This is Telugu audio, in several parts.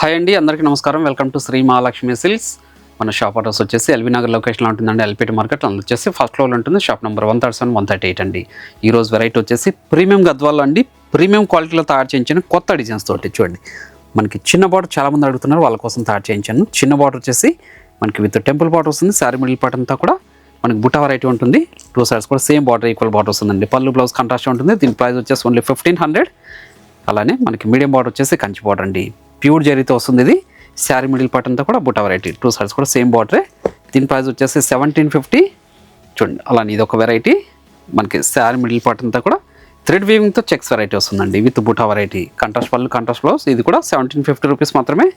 హాయ్ అండి, అందరికీ నమస్కారం. Welcome to Sri Mahalakshmi Silks. మన షాప్ అడ్రస్ వచ్చేసి ఎల్బీ నగర్ లొకేషన్లో ఉంటుందండి. ఎల్పిటి మార్కెట్ అందులో వచ్చేసి ఫస్ట్ ఫ్లోర్లో ఉంటుంది. షాప్ నెంబర్ 137, 138 అండి. ఈరోజు వెరైటీ వచ్చేసి ప్రీమియం గద్వాల్లో అండి. ప్రీమియం క్వాలిటీలో తయారు చేయించిన కొత్త డిజైన్స్ తోటి చూడండి. మనకి చిన్న బార్డర్ చాలామంది అడుగుతున్నారు, వాళ్ళ కోసం తయారు చేయించాను. చిన్న బార్డర్ వచ్చేసి మనకి విత్ టెంపుల్ బార్డర్ వస్తుంది. శారీ మిడిల్ పార్ట్ అంతా కూడా మనకి బుట్ట వెరైటీ ఉంటుంది. టూ సైడ్స్ కూడా సేమ్ బార్డర్, ఈక్వల్ బార్డర్ వస్తుందండి. పళ్ళు బ్లౌజ్ కాంట్రాస్ట్ ఉంటుంది. దీని ప్రైస్ వచ్చేసి ఓన్లీ 1500. అలానే మనకి మీడియం బార్డర్ వచ్చేసి కంచి బార్డర్ అండి. ప్యూర్ జరీతో వస్తుంది. ఇది శారీ మిడిల్ పార్ట్ అంతా కూడా బుట్ట వెరైటీ. టూ సైడ్స్ కూడా సేమ్ బార్డరే. దీని ప్రైస్ వచ్చేసి 1750. చూడండి, అలానే ఇది ఒక వెరైటీ. మనకి శారీ మిడిల్ పార్ట్ అంతా కూడా థ్రెడ్ వీవింగ్తో చెక్స్ వెరైటీ వస్తుందండి విత్ బుట్ట వెరైటీ. కాంట్రాస్ట్ పళ్ళు, కాంట్రాస్ట్ బ్లౌజ్. ఇది కూడా 1750 రూపీస్ మాత్రమే.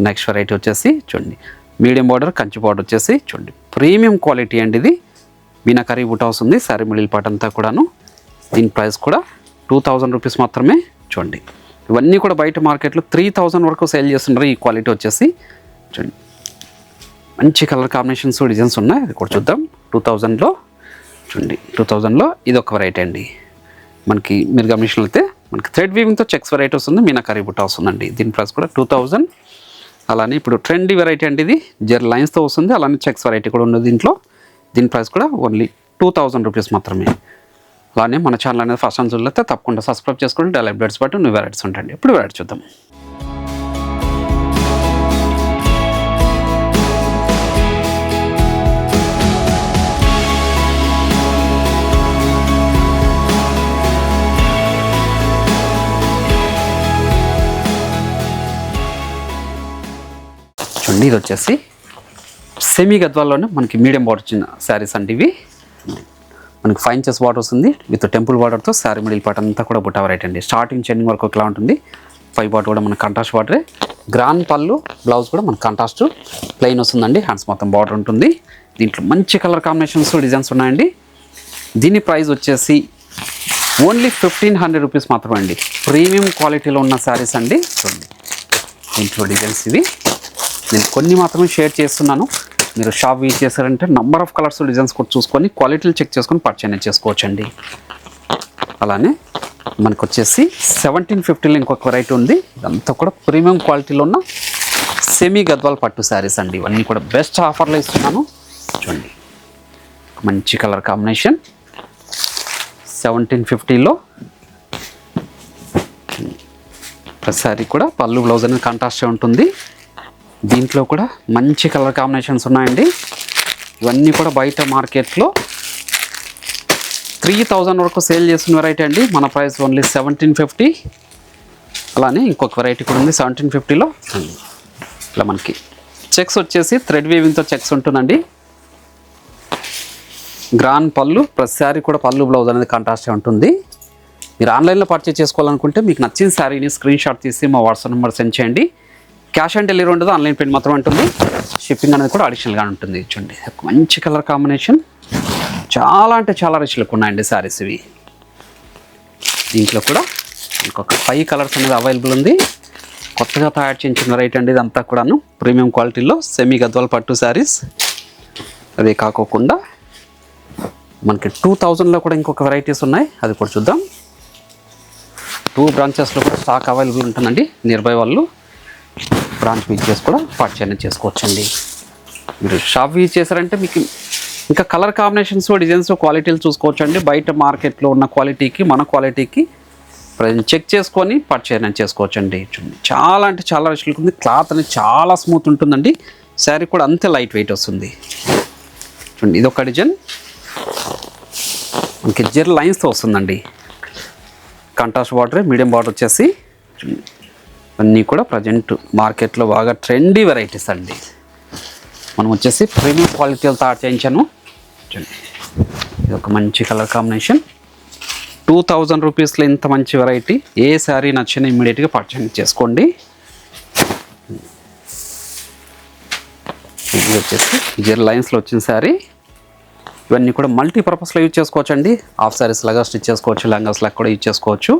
నెక్స్ట్ వెరైటీ వచ్చేసి చూడండి, మీడియం బార్డర్ కంచి బార్డర్ వచ్చేసి చూడండి, ప్రీమియం క్వాలిటీ అండి. ఇది మీనాకరీ బుట్ట వస్తుంది శారీ మిడిల్ పార్ట్ అంతా కూడాను. దీని ప్రైస్ కూడా 2000 రూపీస్ మాత్రమే. చూడండి, ఇవన్నీ కూడా బయట మార్కెట్లో 3000 వరకు సేల్ చేస్తున్నారు. ఈ క్వాలిటీ వచ్చేసి చూడండి, మంచి కలర్ కాంబినేషన్స్, డిజైన్స్ ఉన్నాయి. అది కూడా చూద్దాం. 2000లో చూడండి, 2000లో ఇది ఒక వెరైటీ అండి. మనకి మీరు గమనించినట్లయితే మనకి థ్రెడ్ వీవింగ్తో చెక్స్ వెరైటీ వస్తుంది. మీనాకరీ బుట్ట వస్తుందండి. దీని ప్రైస్ కూడా 2000. అలానే ఇప్పుడు ట్రెండీ వెరైటీ అండి. ఇది జెర్ లైన్స్తో వస్తుంది. అలానే చెక్స్ వెరైటీ కూడా ఉంది దీంట్లో. దీని ప్రైస్ కూడా ఓన్లీ 2000 రూపీస్ మాత్రమే. అలానే మన ఛానల్ అనేది ఫస్ట్ టైం చూడలేతే తప్పకుండా సబ్స్క్రైబ్ చేసుకోండి. డైలీ అప్డేట్స్ బట్టి న్యూ వెరైటీస్ ఉంటాయండి. ఇప్పుడు వెరైటీ చూద్దాం. చూడండి, ఇది వచ్చేసి సెమీ గద్వాల్లోనే మనకి మీడియం బార్డర్ చిన్న శారీస్ అండి. ఇవి మనకి 5 ఇంచెస్ బార్డర్ వస్తుంది విత్ టెంపుల్ బార్డర్తో. శారీ మిడిల్ పార్ట్ అంతా కూడా బుట్ట వెరైటీ అండి. స్టార్టింగ్ చెండింగ్ వరకు ఒకలా ఉంటుంది. 5 బార్డర్ కూడా మన కాంట్రాస్ట్ బార్డరే. గ్రాండ్ పళ్ళు బ్లౌజ్ కూడా మన కాంట్రాస్ట్ ప్లెయిన్ వస్తుందండి. హ్యాండ్స్ మొత్తం బార్డర్ ఉంటుంది. దీంట్లో మంచి కలర్ కాంబినేషన్స్, డిజైన్స్ ఉన్నాయండి. దీని ప్రైస్ వచ్చేసి ఓన్లీ 1500 రూపీస్ మాత్రమే అండి. ప్రీమియం క్వాలిటీలో ఉన్న శారీస్ అండి. చూడండి, దీంట్లో డిజైన్స్ ఇవి నేను కొన్ని మాత్రమే షేర్ చేస్తున్నాను. మీరు షాప్ విజిట్ చేశారంటే నంబర్ ఆఫ్ కలర్స్, డిజైన్స్ కూడా చూసుకొని క్వాలిటీలు చెక్ చేసుకొని పర్చేజ్ చేసుకోవచ్చండి. అలానే మనకు వచ్చేసి 1750లో ఇంకొక వెరైటీ ఉంది. ఇదంతా కూడా ప్రీమియం క్వాలిటీలో ఉన్న సెమీ గద్వాల్ పట్టు శారీస్ అండి. ఇవన్నీ కూడా బెస్ట్ ఆఫర్లో ఇస్తున్నాను. చూడండి, మంచి కలర్ కాంబినేషన్. 1750లో ప్రతిసారి కూడా పళ్ళు బ్లౌజ్ అనేది కాంట్రాస్టే ఉంటుంది. దీంట్లో కూడా మంచి కలర్ కాంబినేషన్స్ ఉన్నాయండి. ఇవన్నీ కూడా బయట మార్కెట్లో 3000 వరకు సేల్ చేస్తున్న వెరైటీ అండి. మన ప్రైస్ ఓన్లీ 1750. అలానే ఇంకొక వెరైటీ కూడా ఉంది 1750లో. ఇట్లా మనకి చెక్స్ వచ్చేసి థ్రెడ్ వీవింగ్తో చెక్స్ ఉంటుందండి. గ్రాండ్ పళ్ళు, ప్రతిసారి కూడా పళ్ళు బ్లౌజ్ అనేది కాంట్రాస్టే ఉంటుంది. మీరు ఆన్లైన్లో పర్చేజ్ చేసుకోవాలనుకుంటే మీకు నచ్చిన శారీని స్క్రీన్ షాట్ తీసి మా వాట్సాప్ నెంబర్ సెండ్ చేయండి. క్యాష్ ఆన్ డెలివరీ ఉండదు, ఆన్లైన్ పేమెంట్ మాత్రం ఉంటుంది. షిప్పింగ్ అనేది కూడా అడిషనల్గా ఉంటుంది. చూడండి, మంచి కలర్ కాంబినేషన్. చాలా అంటే చాలా రిచ్ లుక్ ఉన్నాయండి శారీస్ ఇవి. దీంట్లో కూడా ఇంకొక 5 కలర్స్ అనేది అవైలబుల్ ఉంది. కొత్తగా తయారు చేయించిన వెరైటీ అండి. ఇదంతా కూడాను ప్రీమియం క్వాలిటీలో సెమీ గద్వాల్ పట్టు శారీస్. అదే కాకోకుండా మనకి 2000లో కూడా ఇంకొక వెరైటీస్ ఉన్నాయి. అది కూడా చూద్దాం. 2 బ్రాంచెస్లో కూడా స్టాక్ అవైలబుల్ ఉంటుందండి. నియర్ బై వాళ్ళు బ్రాంచ్ విజిట్ చేసి కూడా పర్చేజ్ చేసుకోవచ్చండి. మీరు షాప్ విజిట్ చేశారంటే మీకు ఇంకా కలర్ కాంబినేషన్స్, డిజైన్స్, క్వాలిటీలు చూసుకోవచ్చండి. బయట మార్కెట్లో ఉన్న క్వాలిటీకి మన క్వాలిటీకి చెక్ చేసుకొని పర్చేజ్ చేసుకోవచ్చండి. చాలా అంటే చాలా రిచ్ లుక్ ఉంది. క్లాత్ అనేది చాలా స్మూత్ ఉంటుందండి. శారీ కూడా అంతే లైట్ వెయిట్ వస్తుంది. చూడండి, ఇది ఒక డిజైన్ మనకి జెర్ లైన్స్తో వస్తుందండి. కాంట్రాస్ట్ బార్డర్, మీడియం బార్డర్ వచ్చేసి అన్నీ కూడా ప్రజెంట్ మార్కెట్లో బాగా ట్రెండీ వెరైటీస్ అండి. మనం వచ్చేసి ప్రీమియం క్వాలిటీలో తయారు చేయించాను. ఇది ఒక మంచి కలర్ కాంబినేషన్. 2000 రూపీస్లో ఇంత మంచి వెరైటీ. ఏ శారీ నచ్చిన ఇమ్మీడియట్గా పర్చేజ్ చేసుకోండి. ఇది వచ్చేసి జెర్ లైన్స్లో వచ్చిన శారీ. ఇవన్నీ కూడా మల్టీపర్పస్లో యూజ్ చేసుకోవచ్చండి. హాఫ్ శారీస్ లాగా స్టిచ్ చేసుకోవచ్చు, లెహంగాస్ లాగా కూడా యూజ్ చేసుకోవచ్చు.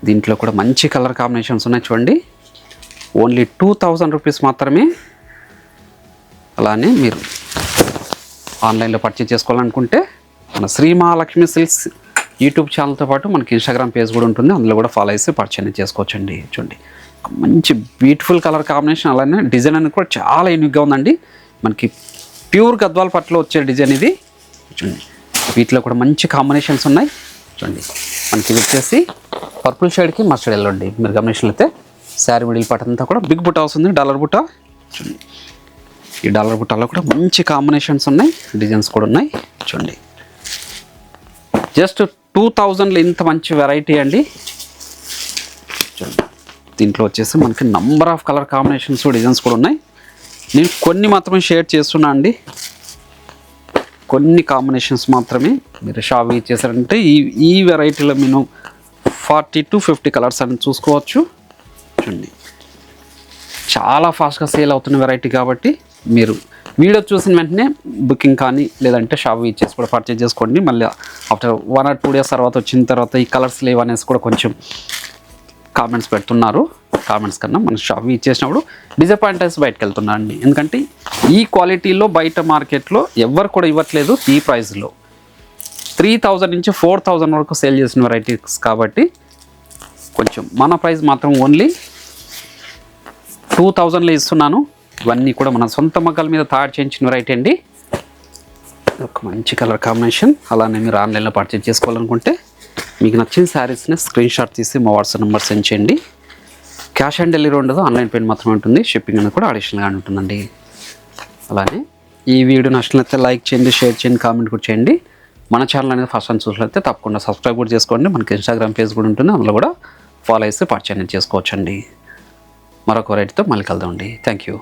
దీంట్లో కూడా మంచి కలర్ కాంబినేషన్స్ ఉన్నాయి. చూడండి, ఓన్లీ 2000 రూపీస్ మాత్రమే. అలానే మీరు ఆన్లైన్లో పర్చేజ్ చేసుకోవాలనుకుంటే మన శ్రీ మహాలక్ష్మి సిల్క్స్ యూట్యూబ్ ఛానల్తో పాటు మనకి ఇన్స్టాగ్రామ్ పేజ్ కూడా ఉంటుంది. అందులో కూడా ఫాలో చేసి పర్చేజ్ చేసుకోవచ్చండి. చూడండి, మంచి బ్యూటిఫుల్ కలర్ కాంబినేషన్, అలానే డిజైన్ అనేది కూడా చాలా యూనిక్గా ఉందండి. మనకి ప్యూర్ గద్వాల పట్టులో వచ్చే డిజైన్ ఇది. చూడండి వీటిలో కూడా మంచి కాంబినేషన్స్ ఉన్నాయి. చూడండి మనకి ఇది వచ్చేసి పర్పుల్ షేడ్కి మస్టర్డ్ ఎల్లో అండి. మీరు గమనించినట్లయితే శారీ మిడిల్ పార్ట్ అంతా కూడా బిగ్ బుట్ట వస్తుంది, డాలర్ బుట్ట. చూడండి ఈ డాలర్ బుట్టలో కూడా మంచి కాంబినేషన్స్ ఉన్నాయి, డిజైన్స్ కూడా ఉన్నాయి. చూడండి జస్ట్ 2000లో ఇంత మంచి వెరైటీ అండి. చూడండి దీంట్లో వచ్చేసి మనకి number of colour combinations designs కూడా ఉన్నాయి. నేను కొన్ని మాత్రమే షేర్ చేస్తున్నా అండి, కొన్ని కాంబినేషన్స్ మాత్రమే. మీరు షాప్ చేశారంటే ఈ వెరైటీలో మేము 40 to 50 కలర్స్ అని చూసుకోవచ్చు. చూడండి చాలా ఫాస్ట్గా సేల్ అవుతున్న వెరైటీ కాబట్టి మీరు వీడియో చూసిన వెంటనే బుకింగ్ కానీ లేదంటే షాప్ ఇచ్చేసి కూడా పర్చేజ్ చేసుకోండి. మళ్ళీ ఆఫ్టర్ 1 or 2 days తర్వాత వచ్చిన తర్వాత ఈ కలర్స్ లేవు అనేసి కూడా కొంచెం కామెంట్స్ పెడుతున్నారు. కామెంట్స్ కన్నా మన షాప్ ఇచ్చేసినప్పుడు డిసప్పాయింట్ అయితే బయటకు వెళ్తున్నా అండి. ఎందుకంటే ఈ క్వాలిటీలో బయట మార్కెట్లో ఎవరు కూడా ఇవ్వట్లేదు. ఈ ప్రైస్లో 3000 నుంచి 4000 వరకు సేల్ చేసిన వెరైటీస్ కాబట్టి కొంచెం మన ప్రైస్ మాత్రం ఓన్లీ 2000లో ఇస్తున్నాను. ఇవన్నీ కూడా మన సొంత మగ్గాల మీద తయారు చేయించిన వెరైటీ అండి. ఒక మంచి కలర్ కాంబినేషన్. అలానే మీరు ఆన్లైన్లో పర్చేజ్ చేసుకోవాలనుకుంటే మీకు నచ్చిన శారీస్ని స్క్రీన్ షాట్ తీసి మా వాట్సాప్ నెంబర్ సెండ్ చేయండి. క్యాష్ ఆన్ డెలివరీ ఉండదు, ఆన్లైన్ పేమెంట్ మాత్రమే ఉంటుంది. షిప్పింగ్ అనేది కూడా అడిషనల్గా ఉంటుందండి. అలానే ఈ వీడియో నచ్చినట్లయితే లైక్ చేయండి, షేర్ చేయండి, కామెంట్ కూడా చేయండి. మన ఛానల్ అనేది ఫస్ట్ టైం చూసినట్లయితే తప్పకుండా సబ్స్క్రైబ్ కూడా చేసుకోండి. మనకి ఇన్స్టాగ్రామ్ పేజ్ కూడా ఉంటుంది, అందులో కూడా ఫాలో చేసి పర్చేజ్ చేసుకోవచ్చండి. మరొక వెరైటీతో మళ్ళీ కలుద్దామండి. Thank you.